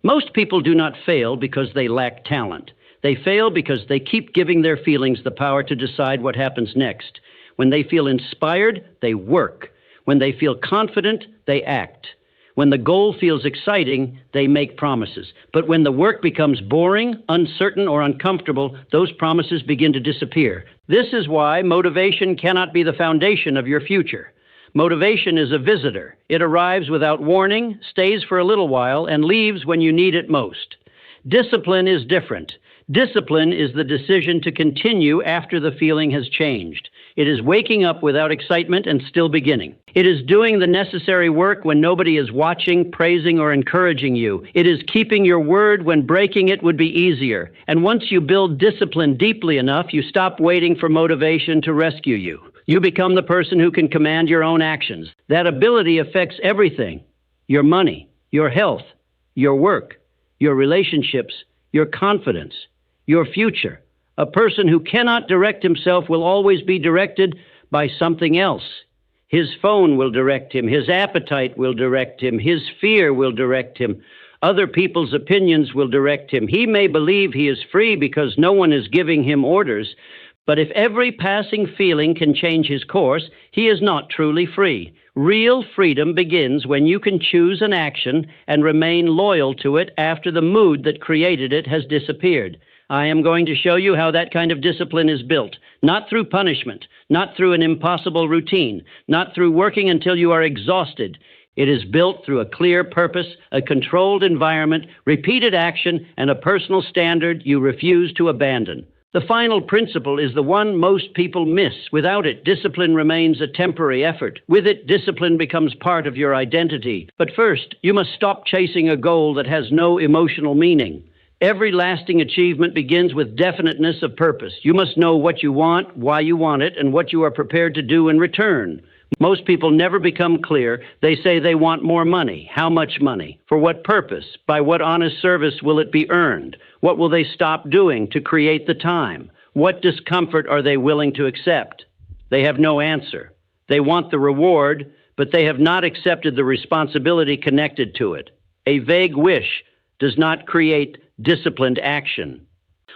Most people do not fail because they lack talent. They fail because they keep giving their feelings the power to decide what happens next. When they feel inspired, they work. When they feel confident, they act. When the goal feels exciting, they make promises. But when the work becomes boring, uncertain, or uncomfortable, those promises begin to disappear. This is why motivation cannot be the foundation of your future. Motivation is a visitor. It arrives without warning, stays for a little while, and leaves when you need it most. Discipline is different. Discipline is the decision to continue after the feeling has changed. It is waking up without excitement and still beginning. It is doing the necessary work when nobody is watching, praising, or encouraging you. It is keeping your word when breaking it would be easier. And once you build discipline deeply enough, you stop waiting for motivation to rescue you. You become the person who can command your own actions. That ability affects everything: your money, your health, your work, your relationships, your confidence, your future. A person who cannot direct himself will always be directed by something else. His phone will direct him. His appetite will direct him. His fear will direct him. Other people's opinions will direct him. He may believe he is free because no one is giving him orders, but if every passing feeling can change his course, he is not truly free. Real freedom begins when you can choose an action and remain loyal to it after the mood that created it has disappeared. I am going to show you how that kind of discipline is built, not through punishment, not through an impossible routine, not through working until you are exhausted. It is built through a clear purpose, a controlled environment, repeated action, and a personal standard you refuse to abandon. The final principle is the one most people miss. Without it, discipline remains a temporary effort. With it, discipline becomes part of your identity. But first, you must stop chasing a goal that has no emotional meaning. Every lasting achievement begins with definiteness of purpose. You must know what you want, why you want it, and what you are prepared to do in return. Most people never become clear. They say they want more money. How much money? For what purpose? By what honest service will it be earned? What will they stop doing to create the time? What discomfort are they willing to accept? They have no answer. They want the reward, but they have not accepted the responsibility connected to it. A vague wish does not create disciplined action.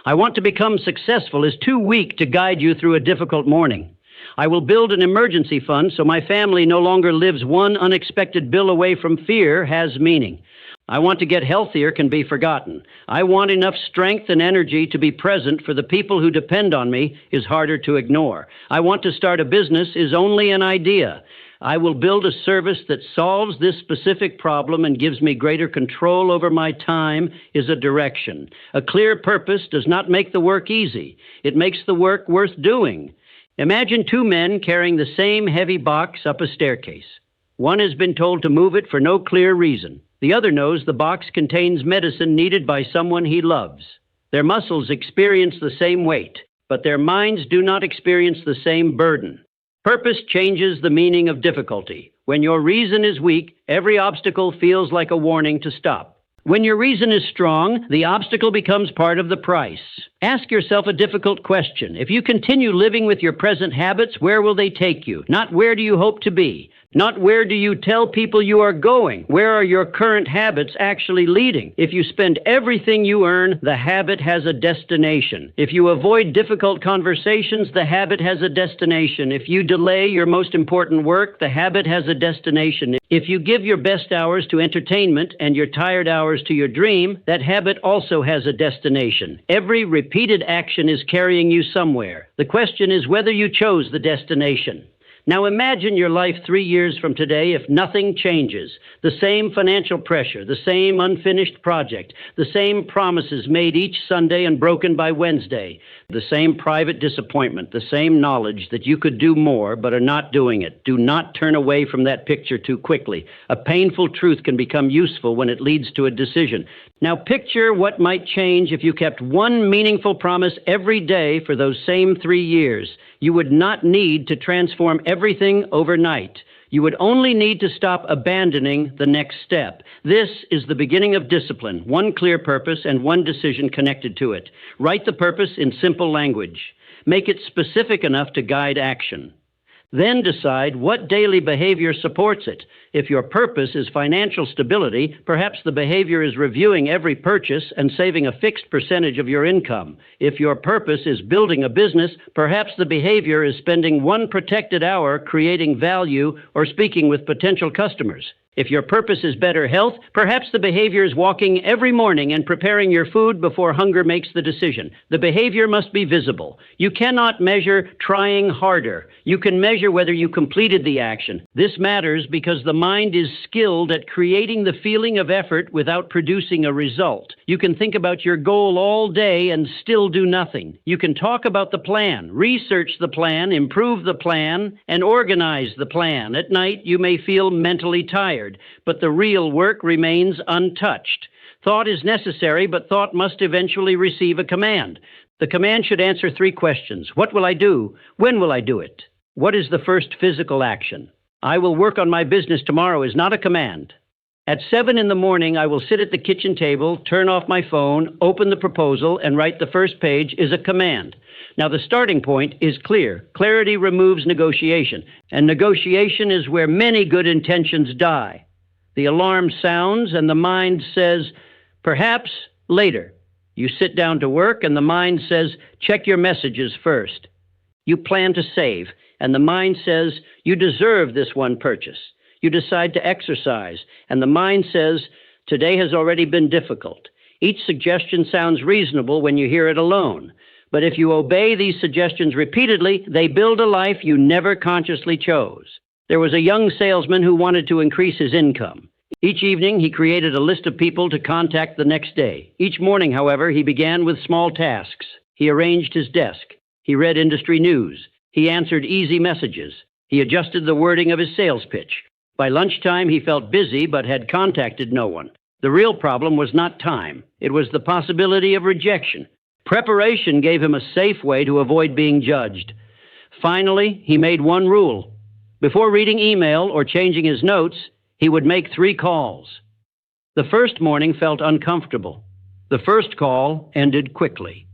I want to become successful is too weak to guide you through a difficult morning. I will build an emergency fund so my family no longer lives one unexpected bill away from fear has meaning. I want to get healthier can be forgotten. I want enough strength and energy to be present for the people who depend on me is harder to ignore. I want to start a business is only an idea. I will build a service that solves this specific problem and gives me greater control over my time is a direction. A clear purpose does not make the work easy. It makes the work worth doing. Imagine two men carrying the same heavy box up a staircase. One has been told to move it for no clear reason. The other knows the box contains medicine needed by someone he loves. Their muscles experience the same weight, but their minds do not experience the same burden. Purpose changes the meaning of difficulty. When your reason is weak, every obstacle feels like a warning to stop. When your reason is strong, the obstacle becomes part of the price. Ask yourself a difficult question. If you continue living with your present habits, where will they take you? Not where do you hope to be? Not where do you tell people you are going? Where are your current habits actually leading? If you spend everything you earn, the habit has a destination. If you avoid difficult conversations, the habit has a destination. If you delay your most important work, the habit has a destination. If you give your best hours to entertainment and your tired hours to your dream, that habit also has a destination. Every repeated action is carrying you somewhere. The question is whether you chose the destination. Now imagine your life 3 years from today if nothing changes. The same financial pressure, the same unfinished project, the same promises made each Sunday and broken by Wednesday, the same private disappointment, the same knowledge that you could do more but are not doing it. Do not turn away from that picture too quickly. A painful truth can become useful when it leads to a decision. Now picture what might change if you kept one meaningful promise every day for those same 3 years. You would not need to transform everything overnight. You would only need to stop abandoning the next step. This is the beginning of discipline, one clear purpose and one decision connected to it. Write the purpose in simple language. Make it specific enough to guide action. Then decide what daily behavior supports it. If your purpose is financial stability, perhaps the behavior is reviewing every purchase and saving a fixed percentage of your income. If your purpose is building a business, perhaps the behavior is spending one protected hour creating value or speaking with potential customers. If your purpose is better health, perhaps the behavior is walking every morning and preparing your food before hunger makes the decision. The behavior must be visible. You cannot measure trying harder. You can measure whether you completed the action. This matters because the mind is skilled at creating the feeling of effort without producing a result. You can think about your goal all day and still do nothing. You can talk about the plan, research the plan, improve the plan, and organize the plan. At night, you may feel mentally tired, but the real work remains untouched. Thought is necessary, but thought must eventually receive a command. The command should answer three questions. What will I do? When will I do it? What is the first physical action? I will work on my business tomorrow is not a command. At 7 in the morning, I will sit at the kitchen table, turn off my phone, open the proposal, and write the first page is a command. Now, the starting point is clear. Clarity removes negotiation, and negotiation is where many good intentions die. The alarm sounds, and the mind says, perhaps later. You sit down to work, and the mind says, check your messages first. You plan to save, and the mind says, you deserve this one purchase. You decide to exercise, and the mind says, today has already been difficult. Each suggestion sounds reasonable when you hear it alone. But if you obey these suggestions repeatedly, they build a life you never consciously chose. There was a young salesman who wanted to increase his income. Each evening, he created a list of people to contact the next day. Each morning, however, he began with small tasks. He arranged his desk. He read industry news. He answered easy messages. He adjusted the wording of his sales pitch. By lunchtime, he felt busy but had contacted no one. The real problem was not time. It was the possibility of rejection. Preparation gave him a safe way to avoid being judged. Finally, he made one rule. Before reading email or changing his notes, he would make 3 calls. The first morning felt uncomfortable. The first call ended quickly.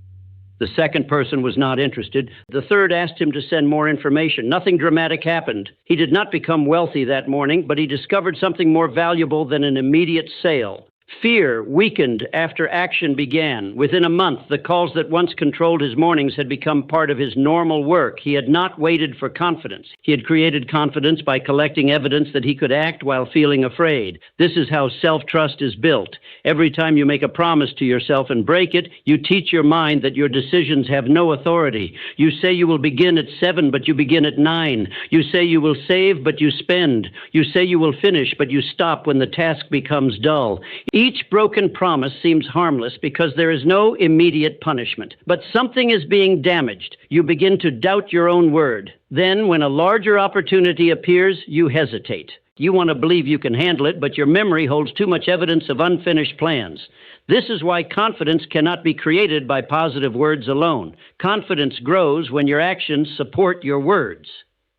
The second person was not interested. The third asked him to send more information. Nothing dramatic happened. He did not become wealthy that morning, but he discovered something more valuable than an immediate sale. Fear weakened after action began. Within a month, the calls that once controlled his mornings had become part of his normal work. He had not waited for confidence. He had created confidence by collecting evidence that he could act while feeling afraid. This is how self-trust is built. Every time you make a promise to yourself and break it, you teach your mind that your decisions have no authority. You say you will begin at 7, but you begin at 9. You say you will save, but you spend. You say you will finish, but you stop when the task becomes dull. Each broken promise seems harmless because there is no immediate punishment. But something is being damaged. You begin to doubt your own word. Then, when a larger opportunity appears, you hesitate. You want to believe you can handle it, but your memory holds too much evidence of unfinished plans. This is why confidence cannot be created by positive words alone. Confidence grows when your actions support your words.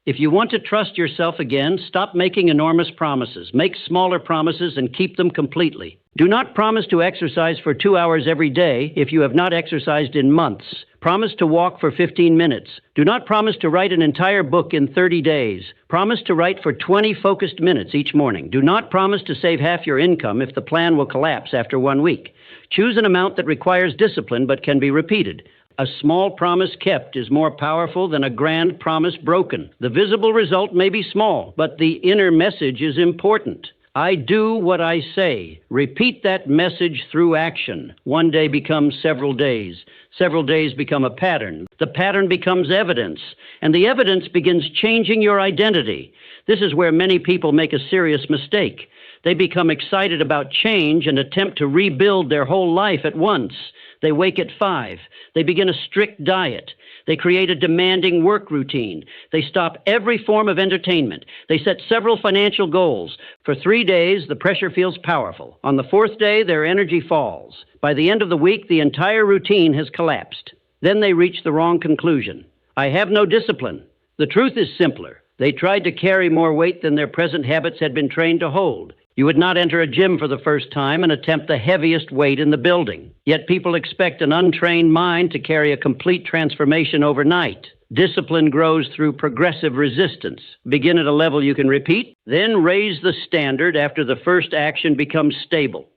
If you want to trust yourself again, stop making enormous promises. Make smaller promises and keep them completely. Do not promise to exercise for 2 hours every day if you have not exercised in months. Promise to walk for 15 minutes. Do not promise to write an entire book in 30 days. Promise to write for 20 focused minutes each morning. Do not promise to save half your income if the plan will collapse after 1 week. Choose an amount that requires discipline but can be repeated. A small promise kept is more powerful than a grand promise broken. The visible result may be small, but the inner message is important. I do what I say. Repeat that message through action. 1 day becomes several days. Several days become a pattern. The pattern becomes evidence, and the evidence begins changing your identity. This is where many people make a serious mistake. They become excited about change and attempt to rebuild their whole life at once. They wake at 5. They begin a strict diet. They create a demanding work routine. They stop every form of entertainment. They set several financial goals. For 3 days, the pressure feels powerful. On the 4th day, their energy falls. By the end of the week, the entire routine has collapsed. Then they reach the wrong conclusion. I have no discipline. The truth is simpler. They tried to carry more weight than their present habits had been trained to hold. You would not enter a gym for the first time and attempt the heaviest weight in the building. Yet people expect an untrained mind to carry a complete transformation overnight. Discipline grows through progressive resistance. Begin at a level you can repeat, then raise the standard after the first action becomes stable.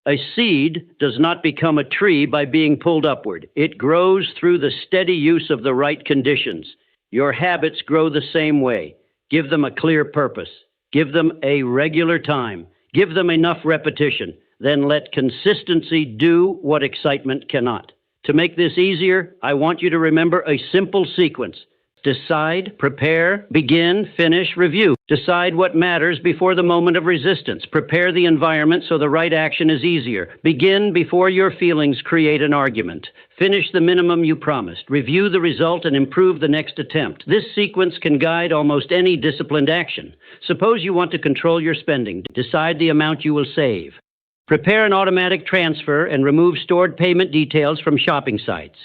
A seed does not become a tree by being pulled upward. It grows through the steady use of the right conditions. Your habits grow the same way. Give them a clear purpose. Give them a regular time. Give them enough repetition. Then let consistency do what excitement cannot. To make this easier, I want you to remember a simple sequence. Decide, prepare, begin, finish, review. Decide what matters before the moment of resistance. Prepare the environment so the right action is easier. Begin before your feelings create an argument. Finish the minimum you promised. Review the result and improve the next attempt. This sequence can guide almost any disciplined action. Suppose you want to control your spending. Decide the amount you will save. Prepare an automatic transfer and remove stored payment details from shopping sites.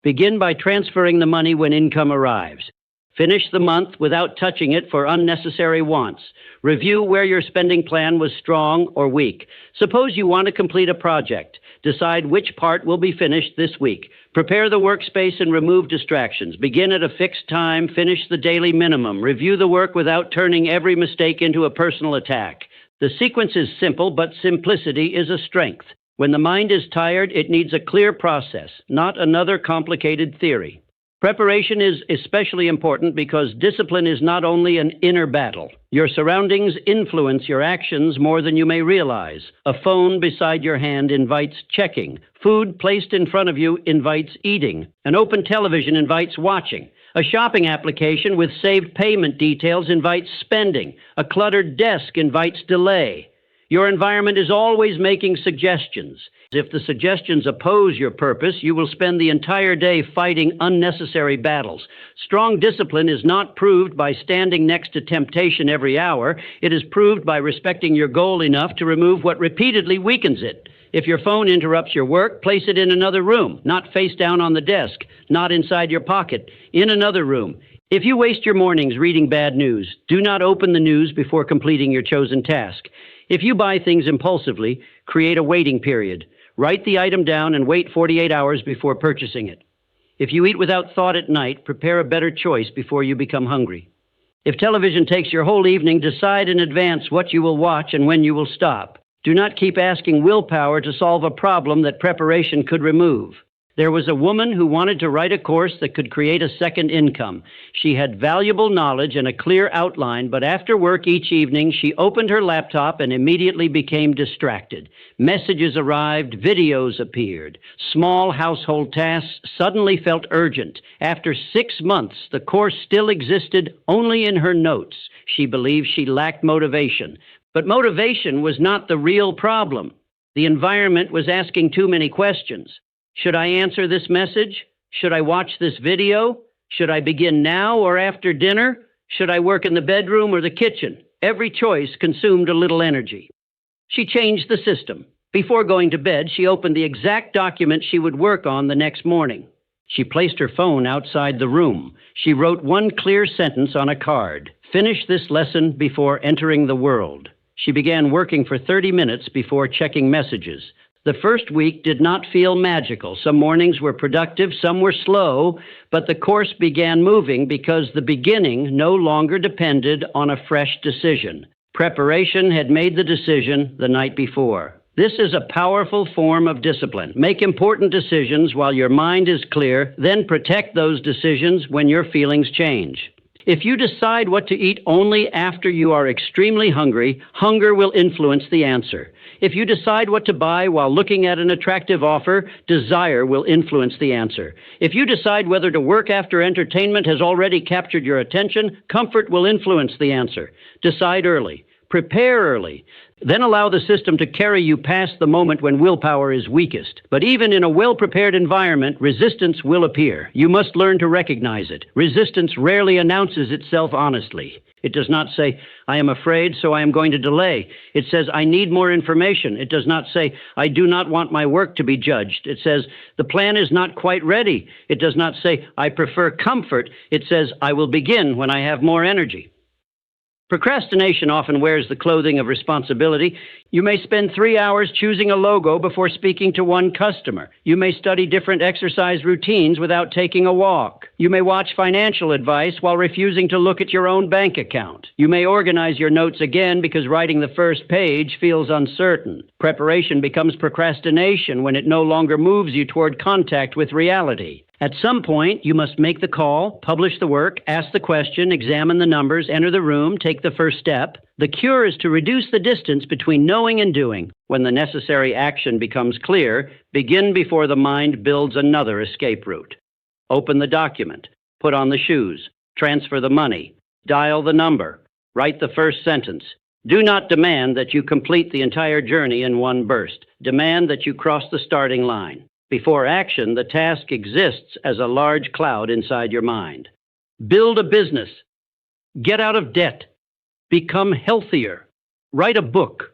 Begin by transferring the money when income arrives. Finish the month without touching it for unnecessary wants. Review where your spending plan was strong or weak. Suppose you want to complete a project. Decide which part will be finished this week. Prepare the workspace and remove distractions. Begin at a fixed time. Finish the daily minimum. Review the work without turning every mistake into a personal attack. The sequence is simple, but simplicity is a strength. When the mind is tired, it needs a clear process, not another complicated theory. Preparation is especially important because discipline is not only an inner battle. Your surroundings influence your actions more than you may realize. A phone beside your hand invites checking. Food placed in front of you invites eating. An open television invites watching. A shopping application with saved payment details invites spending. A cluttered desk invites delay. Your environment is always making suggestions. If the suggestions oppose your purpose, you will spend the entire day fighting unnecessary battles. Strong discipline is not proved by standing next to temptation every hour. It is proved by respecting your goal enough to remove what repeatedly weakens it. If your phone interrupts your work, place it in another room, not face down on the desk, not inside your pocket, in another room. If you waste your mornings reading bad news, do not open the news before completing your chosen task. If you buy things impulsively, create a waiting period. Write the item down and wait 48 hours before purchasing it. If you eat without thought at night, prepare a better choice before you become hungry. If television takes your whole evening, decide in advance what you will watch and when you will stop. Do not keep asking willpower to solve a problem that preparation could remove. There was a woman who wanted to write a course that could create a second income. She had valuable knowledge and a clear outline, but after work each evening, she opened her laptop and immediately became distracted. Messages arrived, videos appeared. Small household tasks suddenly felt urgent. After 6 months, the course still existed only in her notes. She believed she lacked motivation. But motivation was not the real problem. The environment was asking too many questions. Should I answer this message? Should I watch this video? Should I begin now or after dinner? Should I work in the bedroom or the kitchen? Every choice consumed a little energy. She changed the system. Before going to bed, she opened the exact document she would work on the next morning. She placed her phone outside the room. She wrote one clear sentence on a card. Finish this lesson before entering the world. She began working for 30 minutes before checking messages. The first week did not feel magical. Some mornings were productive, some were slow, but the course began moving because the beginning no longer depended on a fresh decision. Preparation had made the decision the night before. This is a powerful form of discipline. Make important decisions while your mind is clear, then protect those decisions when your feelings change. If you decide what to eat only after you are extremely hungry, hunger will influence the answer. If you decide what to buy while looking at an attractive offer, desire will influence the answer. If you decide whether to work after entertainment has already captured your attention, comfort will influence the answer. Decide early. Prepare early. Then allow the system to carry you past the moment when willpower is weakest. But even in a well-prepared environment, resistance will appear. You must learn to recognize it. Resistance rarely announces itself honestly. It does not say, I am afraid, so I am going to delay. It says, I need more information. It does not say, I do not want my work to be judged. It says, the plan is not quite ready. It does not say, I prefer comfort. It says, I will begin when I have more energy. Procrastination often wears the clothing of responsibility. You may spend 3 hours choosing a logo before speaking to one customer. You may study different exercise routines without taking a walk. You may watch financial advice while refusing to look at your own bank account. You may organize your notes again because writing the first page feels uncertain. Preparation becomes procrastination when it no longer moves you toward contact with reality. At some point, you must make the call, publish the work, ask the question, examine the numbers, enter the room, take the first step. The cure is to reduce the distance between knowing and doing. When the necessary action becomes clear, begin before the mind builds another escape route. Open the document, put on the shoes, transfer the money, dial the number, write the first sentence. Do not demand that you complete the entire journey in one burst. Demand that you cross the starting line. Before action, the task exists as a large cloud inside your mind. Build a business. Get out of debt. Become healthier. Write a book.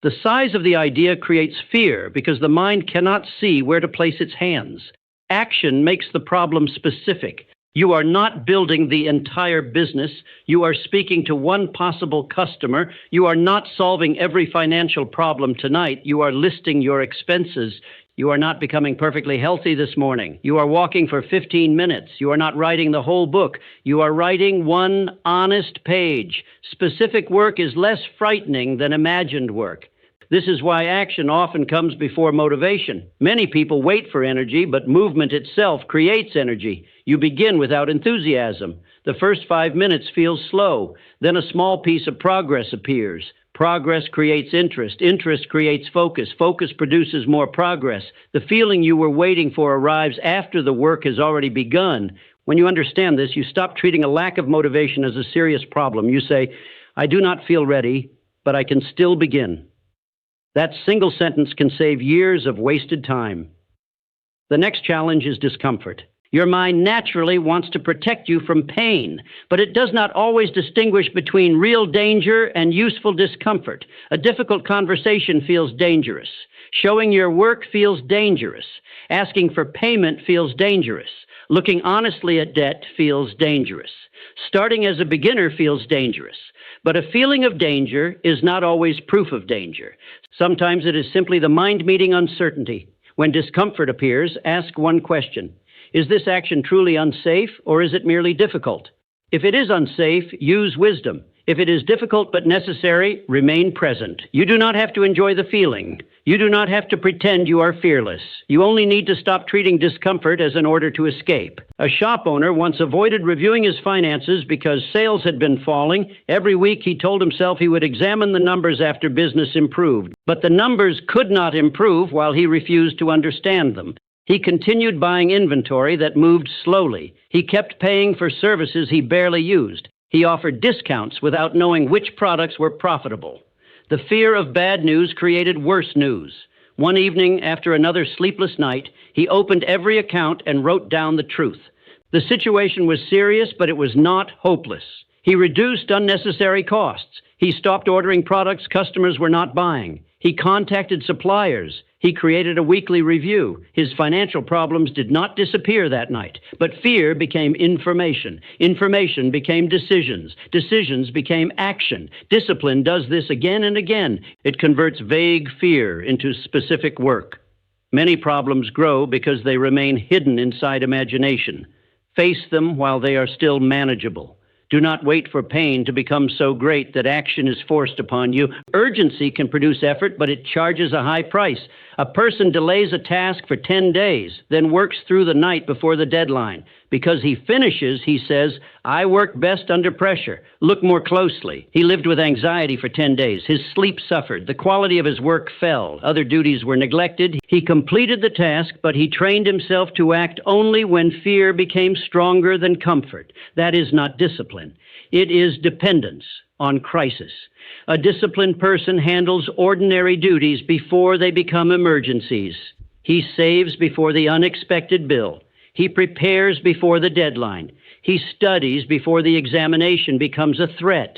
The size of the idea creates fear because the mind cannot see where to place its hands. Action makes the problem specific. You are not building the entire business. You are speaking to one possible customer. You are not solving every financial problem tonight. You are listing your expenses. You are not becoming perfectly healthy this morning. You are walking for 15 minutes. You are not writing the whole book. You are writing one honest page. Specific work is less frightening than imagined work. This is why action often comes before motivation. Many people wait for energy, but movement itself creates energy. You begin without enthusiasm. The first 5 minutes feel slow. Then a small piece of progress appears. Progress creates interest. Interest creates focus. Focus produces more progress. The feeling you were waiting for arrives after the work has already begun. When you understand this, you stop treating a lack of motivation as a serious problem. You say, I do not feel ready, but I can still begin. That single sentence can save years of wasted time. The next challenge is discomfort. Your mind naturally wants to protect you from pain, but it does not always distinguish between real danger and useful discomfort. A difficult conversation feels dangerous. Showing your work feels dangerous. Asking for payment feels dangerous. Looking honestly at debt feels dangerous. Starting as a beginner feels dangerous. But a feeling of danger is not always proof of danger. Sometimes it is simply the mind meeting uncertainty. When discomfort appears, ask one question. Is this action truly unsafe, or is it merely difficult? If it is unsafe, use wisdom. If it is difficult but necessary, remain present. You do not have to enjoy the feeling. You do not have to pretend you are fearless. You only need to stop treating discomfort as an order to escape. A shop owner once avoided reviewing his finances because sales had been falling. Every week he told himself he would examine the numbers after business improved. But the numbers could not improve while he refused to understand them. He continued buying inventory that moved slowly. He kept paying for services he barely used. He offered discounts without knowing which products were profitable. The fear of bad news created worse news. One evening, after another sleepless night, he opened every account and wrote down the truth. The situation was serious, but it was not hopeless. He reduced unnecessary costs. He stopped ordering products customers were not buying. He contacted suppliers. He created a weekly review. His financial problems did not disappear that night, but fear became information. Information became decisions. Decisions became action. Discipline does this again and again. It converts vague fear into specific work. Many problems grow because they remain hidden inside imagination. Face them while they are still manageable. Do not wait for pain to become so great that action is forced upon you. Urgency can produce effort, but it charges a high price. A person delays a task for 10 days, then works through the night before the deadline. Because he finishes, he says, I work best under pressure. Look more closely. He lived with anxiety for 10 days. His sleep suffered. The quality of his work fell. Other duties were neglected. He completed the task, but he trained himself to act only when fear became stronger than comfort. That is not discipline. It is dependence on crisis. A disciplined person handles ordinary duties before they become emergencies. He saves before the unexpected bill. He prepares before the deadline. He studies before the examination becomes a threat.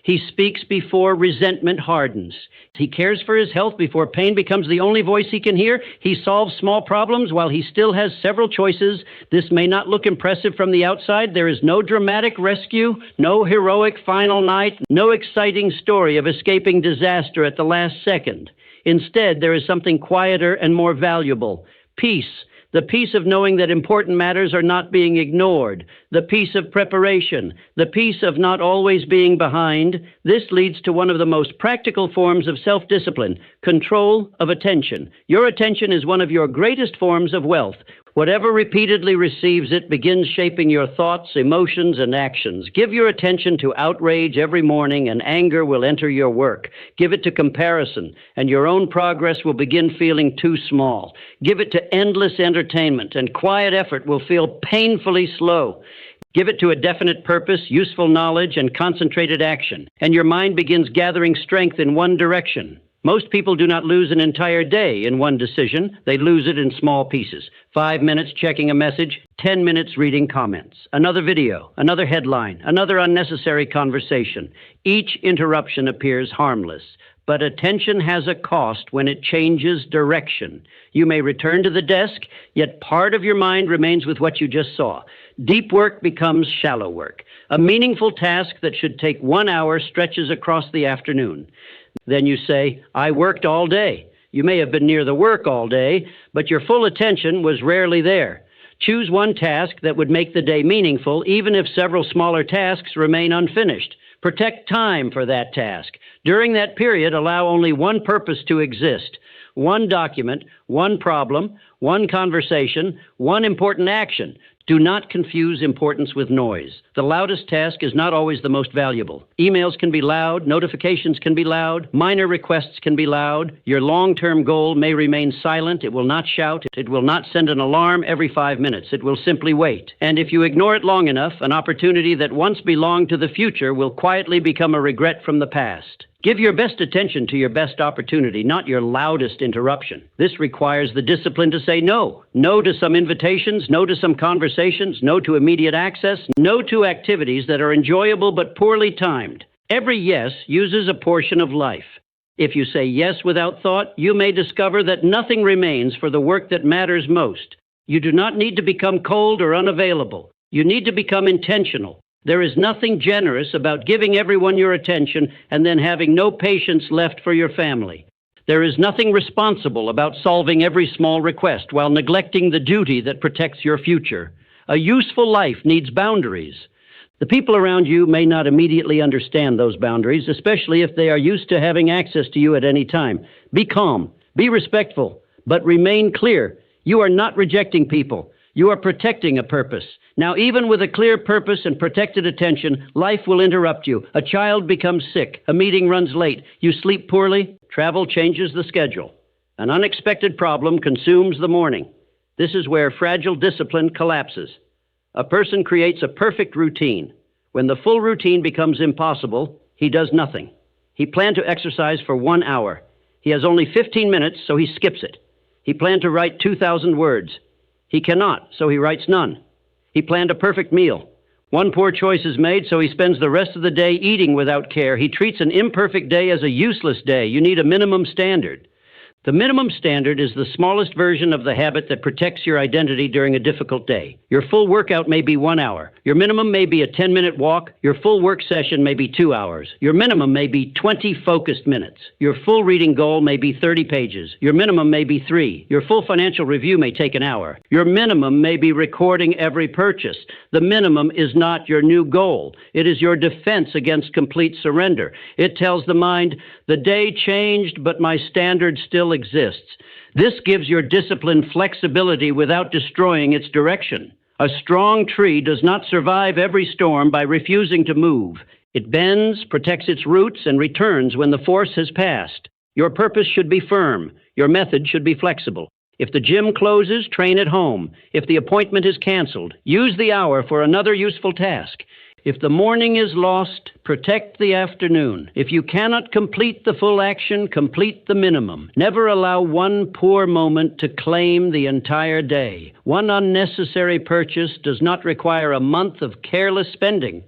He speaks before resentment hardens. He cares for his health before pain becomes the only voice he can hear. He solves small problems while he still has several choices. This may not look impressive from the outside. There is no dramatic rescue, no heroic final night, no exciting story of escaping disaster at the last second. Instead, there is something quieter and more valuable: peace. The peace of knowing that important matters are not being ignored. The peace of preparation. The peace of not always being behind. This leads to one of the most practical forms of self-discipline: control of attention. Your attention is one of your greatest forms of wealth. Whatever repeatedly receives it begins shaping your thoughts, emotions, and actions. Give your attention to outrage every morning, and anger will enter your work. Give it to comparison, and your own progress will begin feeling too small. Give it to endless entertainment, and quiet effort will feel painfully slow. Give it to a definite purpose, useful knowledge, and concentrated action, and your mind begins gathering strength in one direction. Most people do not lose an entire day in one decision. They lose it in small pieces. 5 minutes checking a message, 10 minutes reading comments, another video, another headline, another unnecessary conversation. Each interruption appears harmless, but attention has a cost when it changes direction. You may return to the desk, yet part of your mind remains with what you just saw. Deep work becomes shallow work. A meaningful task that should take 1 hour stretches across the afternoon. Then you say, I worked all day. You may have been near the work all day, but your full attention was rarely there. Choose one task that would make the day meaningful, even if several smaller tasks remain unfinished. Protect time for that task. During that period, allow only one purpose to exist: one document, one problem, one conversation, one important action. Do not confuse importance with noise. The loudest task is not always the most valuable. Emails can be loud, notifications can be loud, minor requests can be loud. Your long-term goal may remain silent. It will not shout. It will not send an alarm every 5 minutes. It will simply wait. And if you ignore it long enough, an opportunity that once belonged to the future will quietly become a regret from the past. Give your best attention to your best opportunity, not your loudest interruption. This requires the discipline to say no. No to some invitations, no to some conversations, no to immediate access, no to activities that are enjoyable but poorly timed. Every yes uses a portion of life. If you say yes without thought, you may discover that nothing remains for the work that matters most. You do not need to become cold or unavailable. You need to become intentional. There is nothing generous about giving everyone your attention and then having no patience left for your family. There is nothing responsible about solving every small request while neglecting the duty that protects your future. A useful life needs boundaries. The people around you may not immediately understand those boundaries, especially if they are used to having access to you at any time. Be calm, be respectful, but remain clear. You are not rejecting people. You are protecting a purpose. Now, even with a clear purpose and protected attention, life will interrupt you. A child becomes sick. A meeting runs late. You sleep poorly. Travel changes the schedule. An unexpected problem consumes the morning. This is where fragile discipline collapses. A person creates a perfect routine. When the full routine becomes impossible, he does nothing. He planned to exercise for 1 hour. He has only 15 minutes, so he skips it. He planned to write 2,000 words. He cannot, so he writes none. He planned a perfect meal. One poor choice is made, so he spends the rest of the day eating without care. He treats an imperfect day as a useless day. You need a minimum standard. The minimum standard is the smallest version of the habit that protects your identity during a difficult day. Your full workout may be 1 hour. Your minimum may be a 10-minute walk. Your full work session may be 2 hours. Your minimum may be 20 focused minutes. Your full reading goal may be 30 pages. Your minimum may be 3. Your full financial review may take an hour. Your minimum may be recording every purchase. The minimum is not your new goal. It is your defense against complete surrender. It tells the mind, the day changed, but my standard still exists. This gives your discipline flexibility without destroying its direction. A strong tree does not survive every storm by refusing to move. It bends, protects its roots, and returns when the force has passed. Your purpose should be firm. Your method should be flexible. If the gym closes, train at home. If the appointment is canceled, use the hour for another useful task. If the morning is lost, protect the afternoon. If you cannot complete the full action, complete the minimum. Never allow one poor moment to claim the entire day. One unnecessary purchase does not require a month of careless spending.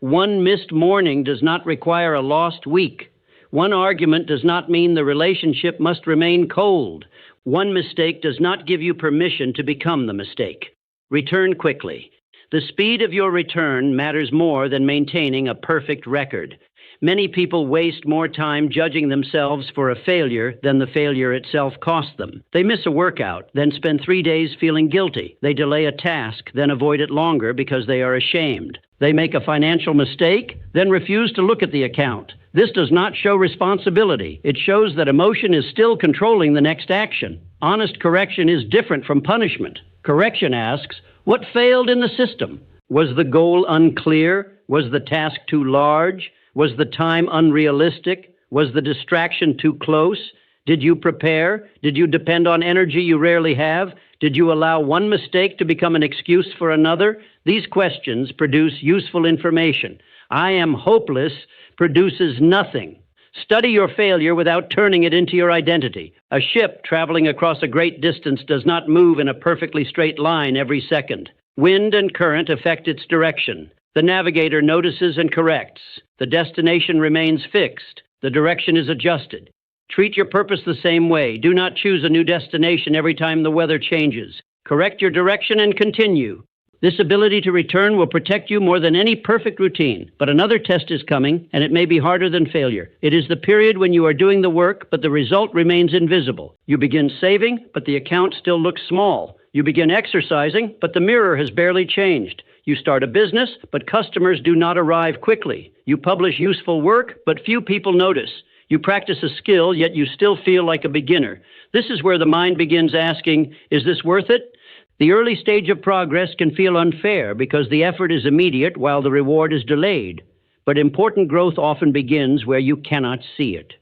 One missed morning does not require a lost week. One argument does not mean the relationship must remain cold. One mistake does not give you permission to become the mistake. Return quickly. The speed of your return matters more than maintaining a perfect record. Many people waste more time judging themselves for a failure than the failure itself cost them. They miss a workout, then spend 3 days feeling guilty. They delay a task, then avoid it longer because they are ashamed. They make a financial mistake, then refuse to look at the account. This does not show responsibility. It shows that emotion is still controlling the next action. Honest correction is different from punishment. Correction asks, what failed in the system? Was the goal unclear? Was the task too large? Was the time unrealistic? Was the distraction too close? Did you prepare? Did you depend on energy you rarely have? Did you allow one mistake to become an excuse for another? These questions produce useful information. I am hopeless produces nothing. Study your failure without turning it into your identity. A ship traveling across a great distance does not move in a perfectly straight line every second. Wind and current affect its direction. The navigator notices and corrects. The destination remains fixed. The direction is adjusted. Treat your purpose the same way. Do not choose a new destination every time the weather changes. Correct your direction and continue. This ability to return will protect you more than any perfect routine. But another test is coming, and it may be harder than failure. It is the period when you are doing the work, but the result remains invisible. You begin saving, but the account still looks small. You begin exercising, but the mirror has barely changed. You start a business, but customers do not arrive quickly. You publish useful work, but few people notice. You practice a skill, yet you still feel like a beginner. This is where the mind begins asking, is this worth it? The early stage of progress can feel unfair because the effort is immediate while the reward is delayed. But important growth often begins where you cannot see it.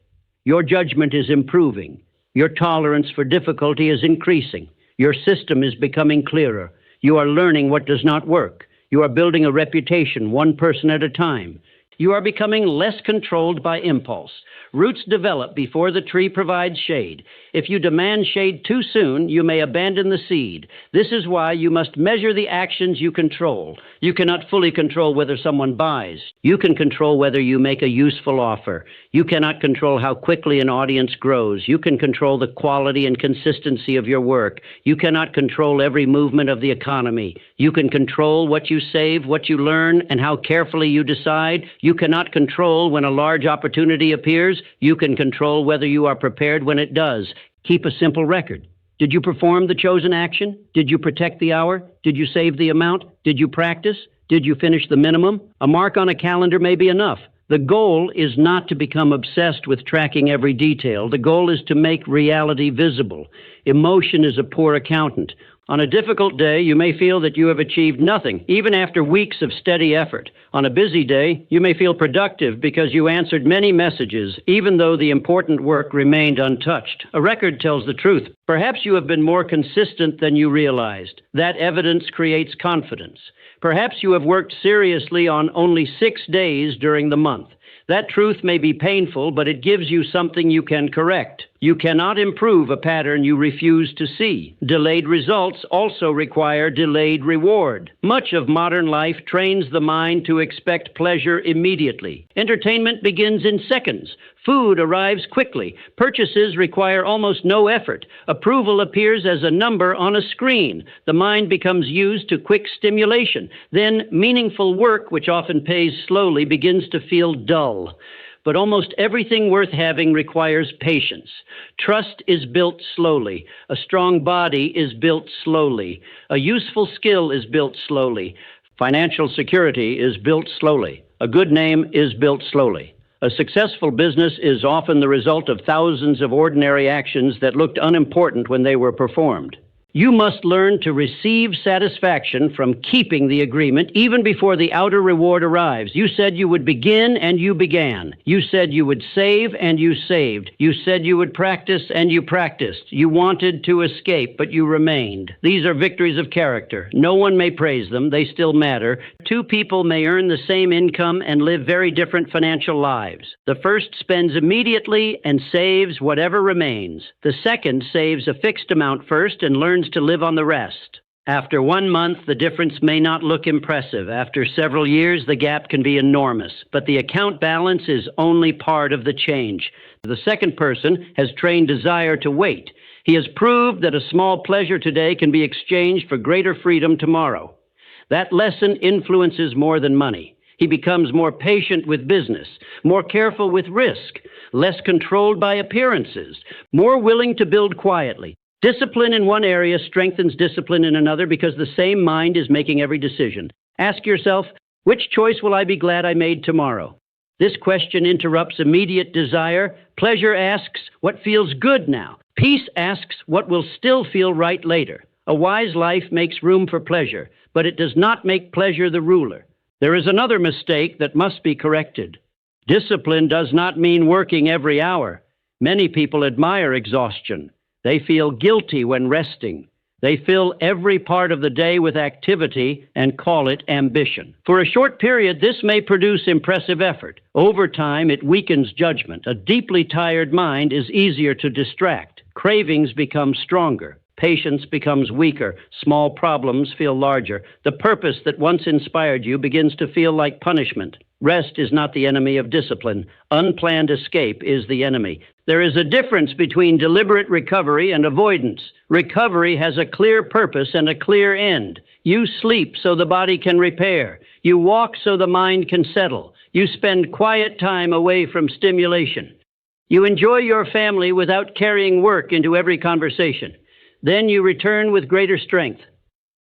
Your judgment is improving. Your tolerance for difficulty is increasing. Your system is becoming clearer. You are learning what does not work. You are building a reputation, one person at a time. You are becoming less controlled by impulse. Roots develop before the tree provides shade. If you demand shade too soon, you may abandon the seed. This is why you must measure the actions you control. You cannot fully control whether someone buys. You can control whether you make a useful offer. You cannot control how quickly an audience grows. You can control the quality and consistency of your work. You cannot control every movement of the economy. You can control what you save, what you learn, and how carefully you decide. You cannot control when a large opportunity appears. You can control whether you are prepared when it does. Keep a simple record. Did you perform the chosen action? Did you protect the hour? Did you save the amount? Did you practice? Did you finish the minimum? A mark on a calendar may be enough. The goal is not to become obsessed with tracking every detail. The goal is to make reality visible. Emotion is a poor accountant. On a difficult day, you may feel that you have achieved nothing, even after weeks of steady effort. On a busy day, you may feel productive because you answered many messages, even though the important work remained untouched. A record tells the truth. Perhaps you have been more consistent than you realized. That evidence creates confidence. Perhaps you have worked seriously on only 6 days during the month. That truth may be painful, but it gives you something you can correct. You cannot improve a pattern you refuse to see. Delayed results also require delayed reward. Much of modern life trains the mind to expect pleasure immediately. Entertainment begins in seconds. Food arrives quickly. Purchases require almost no effort. Approval appears as a number on a screen. The mind becomes used to quick stimulation. Then meaningful work, which often pays slowly, begins to feel dull. But almost everything worth having requires patience. Trust is built slowly. A strong body is built slowly. A useful skill is built slowly. Financial security is built slowly. A good name is built slowly. A successful business is often the result of thousands of ordinary actions that looked unimportant when they were performed. You must learn to receive satisfaction from keeping the agreement even before the outer reward arrives. You said you would begin, and you began. You said you would save, and you saved. You said you would practice, and you practiced. You wanted to escape, but you remained. These are victories of character. No one may praise them. They still matter. Two people may earn the same income and live very different financial lives. The first spends immediately and saves whatever remains. The second saves a fixed amount first and learns to live on the rest. After 1 month, the difference may not look impressive. After several years, the gap can be enormous. But the account balance is only part of the change. The second person has trained desire to wait. He has proved that a small pleasure today can be exchanged for greater freedom tomorrow. That lesson influences more than money. He becomes more patient with business, more careful with risk, less controlled by appearances, more willing to build quietly. Discipline in one area strengthens discipline in another because the same mind is making every decision. Ask yourself, which choice will I be glad I made tomorrow? This question interrupts immediate desire. Pleasure asks, what feels good now? Peace asks, what will still feel right later? A wise life makes room for pleasure, but it does not make pleasure the ruler. There is another mistake that must be corrected. Discipline does not mean working every hour. Many people admire exhaustion. They feel guilty when resting. They fill every part of the day with activity and call it ambition. For a short period, this may produce impressive effort. Over time, it weakens judgment. A deeply tired mind is easier to distract. Cravings become stronger. Patience becomes weaker. Small problems feel larger. The purpose that once inspired you begins to feel like punishment. Rest is not the enemy of discipline. Unplanned escape is the enemy. There is a difference between deliberate recovery and avoidance. Recovery has a clear purpose and a clear end. You sleep so the body can repair. You walk so the mind can settle. You spend quiet time away from stimulation. You enjoy your family without carrying work into every conversation. Then you return with greater strength.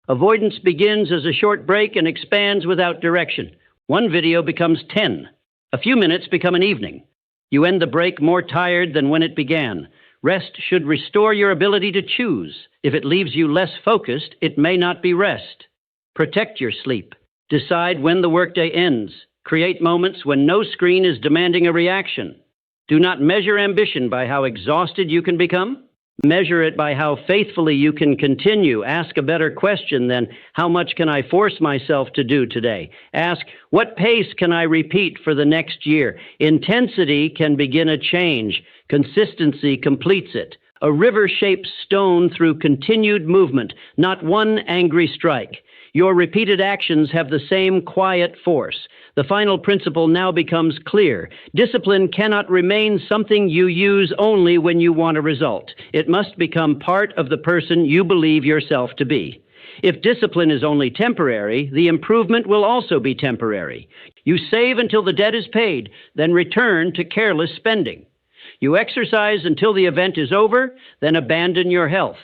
Avoidance begins as a short break and expands without direction. One video becomes 10. A few minutes become an evening. You end the break more tired than when it began. Rest should restore your ability to choose. If it leaves you less focused, it may not be rest. Protect your sleep. Decide when the workday ends. Create moments when no screen is demanding a reaction. Do not measure ambition by how exhausted you can become. Measure it by how faithfully you can continue. Ask a better question than, how much can I force myself to do today? Ask, what pace can I repeat for the next year? Intensity can begin a change. Consistency completes it. A river shapes stone through continued movement, not one angry strike. Your repeated actions have the same quiet force. The final principle now becomes clear. Discipline cannot remain something you use only when you want a result. It must become part of the person you believe yourself to be. If discipline is only temporary, the improvement will also be temporary. You save until the debt is paid, then return to careless spending. You exercise until the event is over, then abandon your health.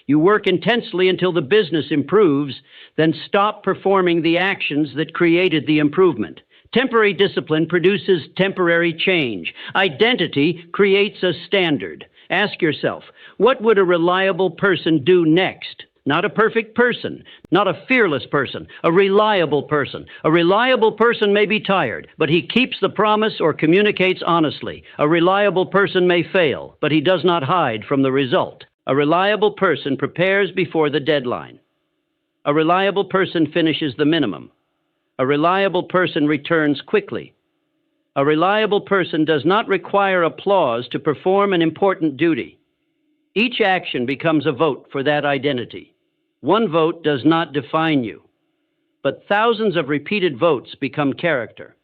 You work intensely until the business improves, then stop performing the actions that created the improvement. Temporary discipline produces temporary change. Identity creates a standard. Ask yourself, what would a reliable person do next? Not a perfect person, not a fearless person, a reliable person. A reliable person may be tired, but he keeps the promise or communicates honestly. A reliable person may fail, but he does not hide from the result. A reliable person prepares before the deadline. A reliable person finishes the minimum. A reliable person returns quickly. A reliable person does not require applause to perform an important duty. Each action becomes a vote for that identity. One vote does not define you, but thousands of repeated votes become character.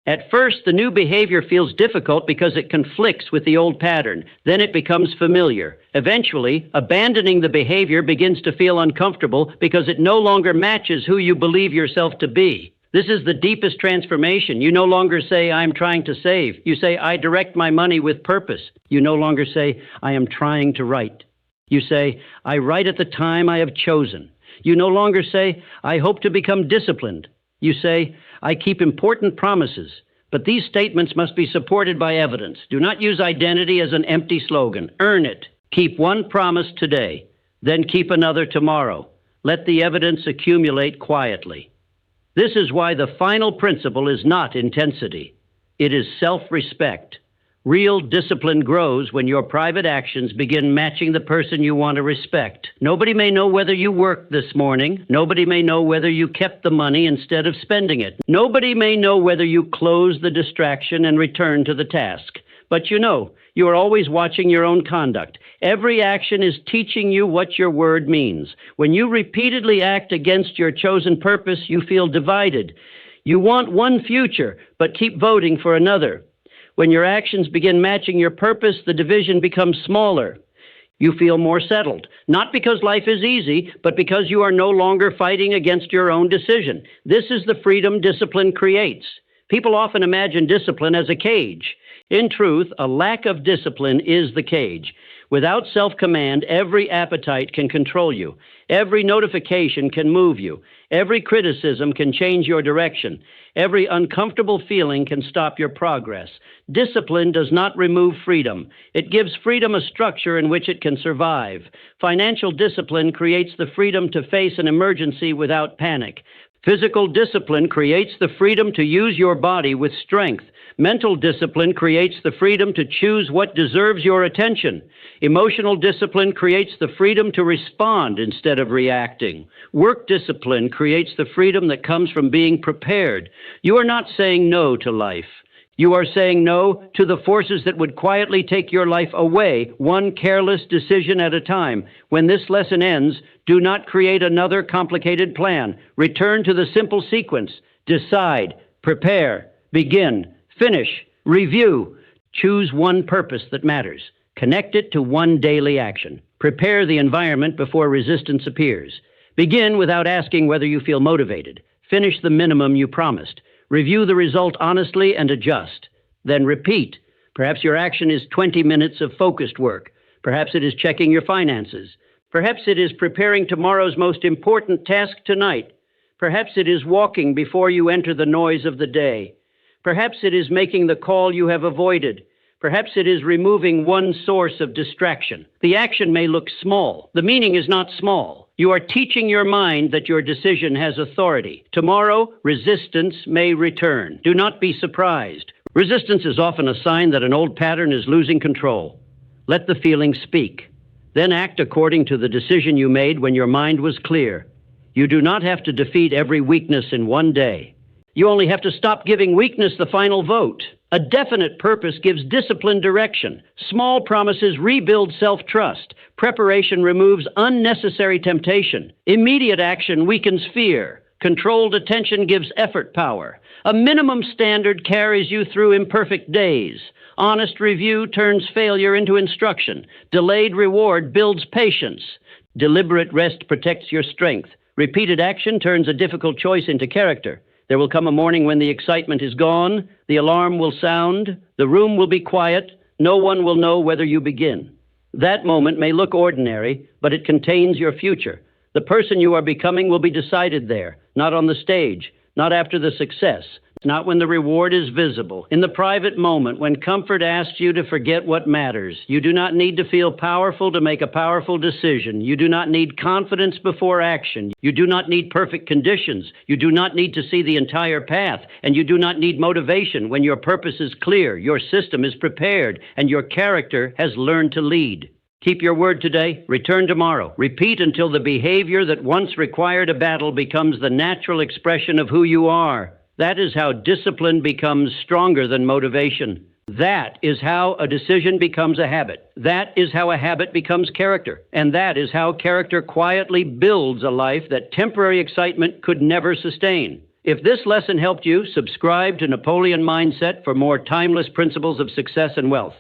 At first, the new behavior feels difficult because it conflicts with the old pattern. Then it becomes familiar. Eventually, abandoning the behavior begins to feel uncomfortable because it no longer matches who you believe yourself to be. This is the deepest transformation. You no longer say, I'm trying to save. You say, I direct my money with purpose. You no longer say, I am trying to write. You say, I write at the time I have chosen. You no longer say, I hope to become disciplined. You say, I keep important promises. But these statements must be supported by evidence. Do not use identity as an empty slogan. Earn it. Keep one promise today, then keep another tomorrow. Let the evidence accumulate quietly. This is why the final principle is not intensity. It is self-respect. Real discipline grows when your private actions begin matching the person you want to respect. Nobody may know whether you worked this morning. Nobody may know whether you kept the money instead of spending it. Nobody may know whether you closed the distraction and returned to the task. But you are always watching your own conduct. Every action is teaching you what your word means. When you repeatedly act against your chosen purpose, you feel divided. You want one future, but keep voting for another. When your actions begin matching your purpose, the division becomes smaller. You feel more settled, not because life is easy, but because you are no longer fighting against your own decision. This is the freedom discipline creates. People often imagine discipline as a cage. In truth, a lack of discipline is the cage. Without self-command, every appetite can control you. Every notification can move you. Every criticism can change your direction. Every uncomfortable feeling can stop your progress. Discipline does not remove freedom. It gives freedom a structure in which it can survive. Financial discipline creates the freedom to face an emergency without panic. Physical discipline creates the freedom to use your body with strength. Mental discipline creates the freedom to choose what deserves your attention. Emotional discipline creates the freedom to respond instead of reacting. Work discipline creates the freedom that comes from being prepared. You are not saying no to life. You are saying no to the forces that would quietly take your life away, one careless decision at a time. When this lesson ends, do not create another complicated plan. Return to the simple sequence. Decide, prepare, begin, finish, review. Choose one purpose that matters. Connect it to one daily action. Prepare the environment before resistance appears. Begin without asking whether you feel motivated. Finish the minimum you promised. Review the result honestly and adjust. Then repeat. Perhaps your action is 20 minutes of focused work. Perhaps it is checking your finances. Perhaps it is preparing tomorrow's most important task tonight. Perhaps it is walking before you enter the noise of the day. Perhaps it is making the call you have avoided. Perhaps it is removing one source of distraction. The action may look small. The meaning is not small. You are teaching your mind that your decision has authority. Tomorrow, resistance may return. Do not be surprised. Resistance is often a sign that an old pattern is losing control. Let the feeling speak. Then act according to the decision you made when your mind was clear. You do not have to defeat every weakness in one day. You only have to stop giving weakness the final vote. A definite purpose gives disciplined direction. Small promises rebuild self-trust. Preparation removes unnecessary temptation. Immediate action weakens fear. Controlled attention gives effort power. A minimum standard carries you through imperfect days. Honest review turns failure into instruction. Delayed reward builds patience. Deliberate rest protects your strength. Repeated action turns a difficult choice into character. There will come a morning when the excitement is gone, the alarm will sound, the room will be quiet, no one will know whether you begin. That moment may look ordinary, but it contains your future. The person you are becoming will be decided there, not on the stage, not after the success, not when the reward is visible. In the private moment, when comfort asks you to forget what matters, you do not need to feel powerful to make a powerful decision. You do not need confidence before action. You do not need perfect conditions. You do not need to see the entire path. And you do not need motivation when your purpose is clear, your system is prepared, and your character has learned to lead. Keep your word today. Return tomorrow. Repeat until the behavior that once required a battle becomes the natural expression of who you are. That is how discipline becomes stronger than motivation. That is how a decision becomes a habit. That is how a habit becomes character. And that is how character quietly builds a life that temporary excitement could never sustain. If this lesson helped you, subscribe to Napoleon Mindset for more timeless principles of success and wealth.